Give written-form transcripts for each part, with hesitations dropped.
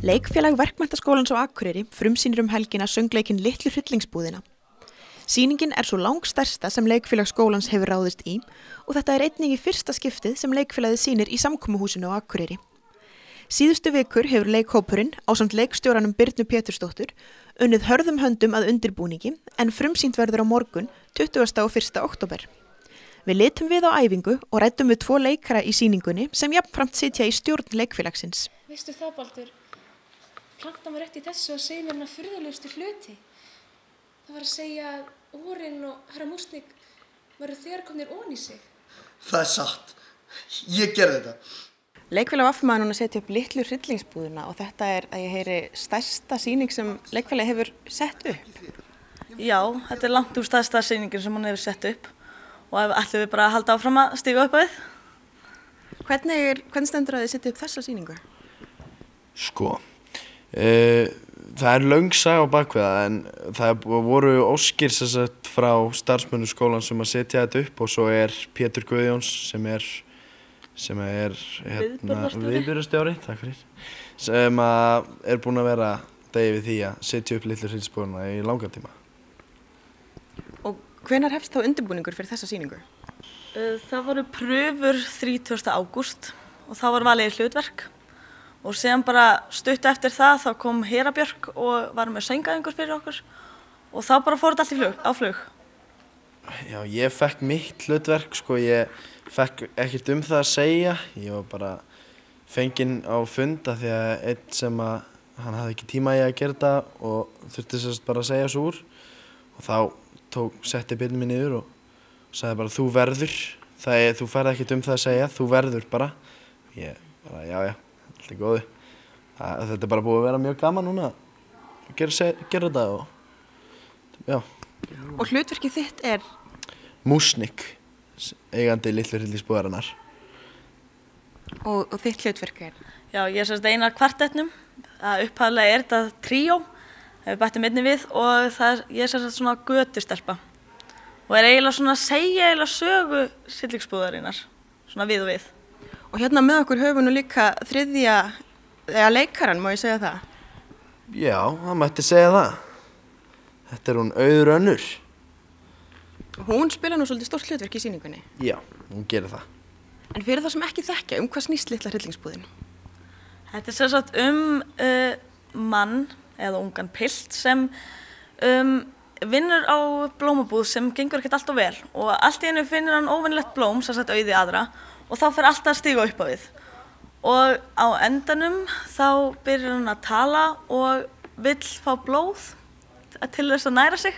Leikfélag Verkmenntaskólans á Akureyri frumsýnir helgina söngleikinn Litlu hryllingsbúðina. Sýningin svo langstærsta sem leikfélag skólans hefur ráðist í og þetta einnig í fyrsta skiptið sem leikfélagið sýnir í samkomuhúsinu á Akureyri. Síðustu vikur hefur leikhópurinn ásamt leikstjóranum Birnu Pétursdóttur unnið hörðum höndum að undirbúningi en frumsýnt verður á morgun 20. og 1. október. Við litum við á æfingu og ræddum við 2 leikara í sýningunni sem jafnframt sitja í stjórn leikfélagsins. Veistu það, Baldur? Plantan var rétt í þessu að segja mér furðulegustu hluti. Það var að segja að Órin og herra Músnik væru þegar komnir ofan í sig. Það satt. Ég gerði þetta. Leikfélag áfmaður núna að setja upp Litlu hryllingsbúðina og þetta að ég heyri stærsta sýning sem leikfélag hefur sett upp. Já, þetta langt úr stærsta sýningin sem hann hefur sett upp og ætlum við bara að halda áfram að stíga upp á við. Hvernig stendur að þið setja upp þessa sýningu? Sko, það löng saga á bakvið það en það voru óskir frá starfsmönnum skólans að setja þetta upp og svo Pétur Guðjóns sem er viðburðarstjóri, takk fyrir, sem búinn að vera degi við því að setja upp Litlu hryllingsbúðina í langan tíma. Og hvenær hefst þá undirbúningur fyrir þessa sýningu? Það voru pröfur 30. ágúst og þá var valið hlutverk. Og síðan bara stutt eftir það þá kom Hera Björk og var með söngæfingur fyrir okkur og þá bara fór þetta allt á flug. Já, ég fekk mitt hlutverk, sko, ég fekk ekkert það að segja. Ég var bara fenginn á fund af því að einn sem hann hafði ekki tíma í að gera þetta og þurfti bara að segja svo úr. Og þá setti Birnu mig niður og sagði bara þú verður, þú færð ekkert það að segja, þú verður bara. Ég bara já. Allt góðu. Þetta bara búið að vera mjög gaman núna að gera þetta og já. Og hlutverkið þitt Músnik, eigandi Litlu hryllingsbúðarinnar. Og þitt hlutverk Já, ég ein af kvartetnum. Upphaflega þetta tríó, við bættum einni við og ég svona götustelpa. Og eiginlega svona að segja sögu hryllingsbúðarinnar, svona við og við. Og hérna með okkur höfum nú líka þriðja leikaran, má ég segja það? Já, það mætti segja það. Þetta hún Auður Önnur. Hún spila nú svolítið stórt hlutverk í sýningunni. Já, hún gerir það. En fyrir það sem ekki þekkja, hvað snýst Litla hryllingsbúðin? Þetta sem sagt mann eða ungan pilt sem vinnur á blómabúð sem gengur ekkert alltof vel og allt í einu finnur hann óvenjulegt blóm, sem sagt auði aðra, og þá fer alltaf að stíga upp á við. Og á endanum þá byrjar hann að tala og vill fá blóð til þess að næra sig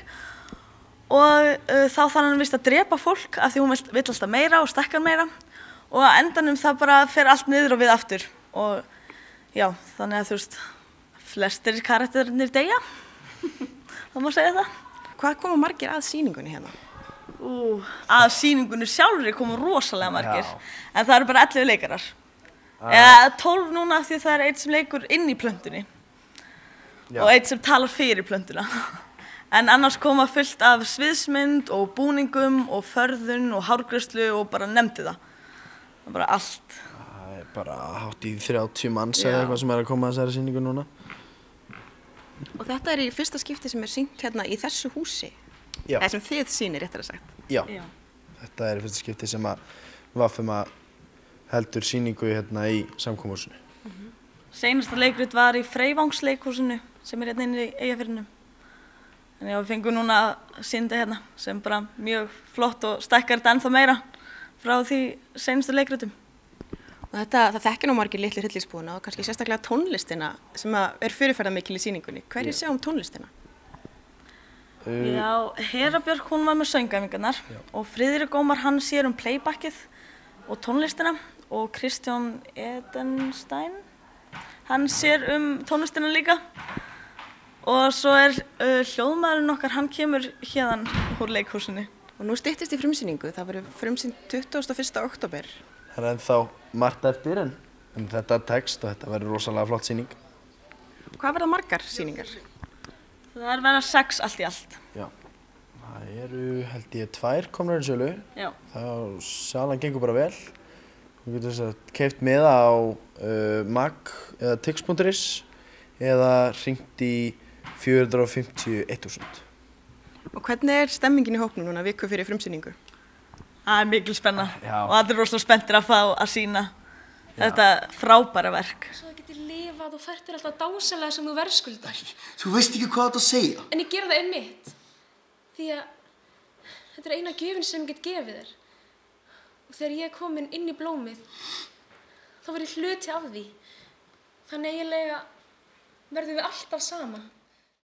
og þá þarf hann víst að drepa fólk af því hún vill alltaf meira og stekkar meira og á endanum það bara fer allt niður og við aftur og já, þannig að þú veist, flestir karakterinir deyja, það má segja það. Hvað koma margir að sýningunni hérna? Að sýningunni sjálfri komu rosalega margir, en það eru bara 11 leikarar. Eða 12 núna því það einn sem leikur inn í plöntunni og einn sem talar fyrir plöntuna. En annars koma fullt af sviðsmynd og búningum og förðun og hárgreiðslu og bara nefndi það. Það bara allt. Það bara hátt í 30 manns eða eitthvað sem að koma að þessari sýningu núna. Og þetta í fyrsta skipti sem sýnt hérna í þessu húsi? Já. Eða sem þið sýnir, réttara sagt? Já. Þetta í fyrsta skipti sem að VFM heldur sýningu hérna í samkomuhúsinu. Seinasta leikrit var í Freyvangsleikhúsinu sem hérna inni í Eyjafirðinum. En já, við fengum núna að sýnda hérna sem bara mjög flott og stækkar þetta ennþá meira frá því seinastu leikritum. Og það þekkja nú margir Litlu hryllingsbúðina og kannski sérstaklega tónlistina sem fyrirferðarmikil í sýningunni. Hverjir sjá tónlistina? Já, Hera Björk hún var með söngæfingarnar og Friðrik Ómar hann sér playbackið og tónlistina og Kristján Edenstein hann sér tónlistina líka og svo hljóðmaðurinn okkar, hann kemur hérðan úr leikhúsinu. Og nú styttist í frumsýningu, það verður frumsýnt 21. október. Það ennþá margt eftir en þetta tekst og þetta verður rosalega flott sýning. Hvað verða margar sýningar? Það verða 6 allt í allt. Já, það held ég 2 komnar í sölu. Já. Salan gengur bara vel. Þú getur keypt miða á Mag eða Tix.is eða hringt í 450-1000. Og hvernig er stemmingin í hópnum núna viku fyrir frumsýningu? Það er mikil spenna Já. og allir rosalega spenntir að fá að sýna þetta frábæra verk. Svo það getur lifað og fært þér alltaf dásamlega sem þú verðskuldar. Þú veist ekki hvað þetta að segja. En ég gera það einmitt. Því að þetta er eina gjöfin sem ég get gefið þér. Og þegar ég er komin inn í blómið, þá verð ég hluti af því. Þannig eiginlega verðum við alltaf saman.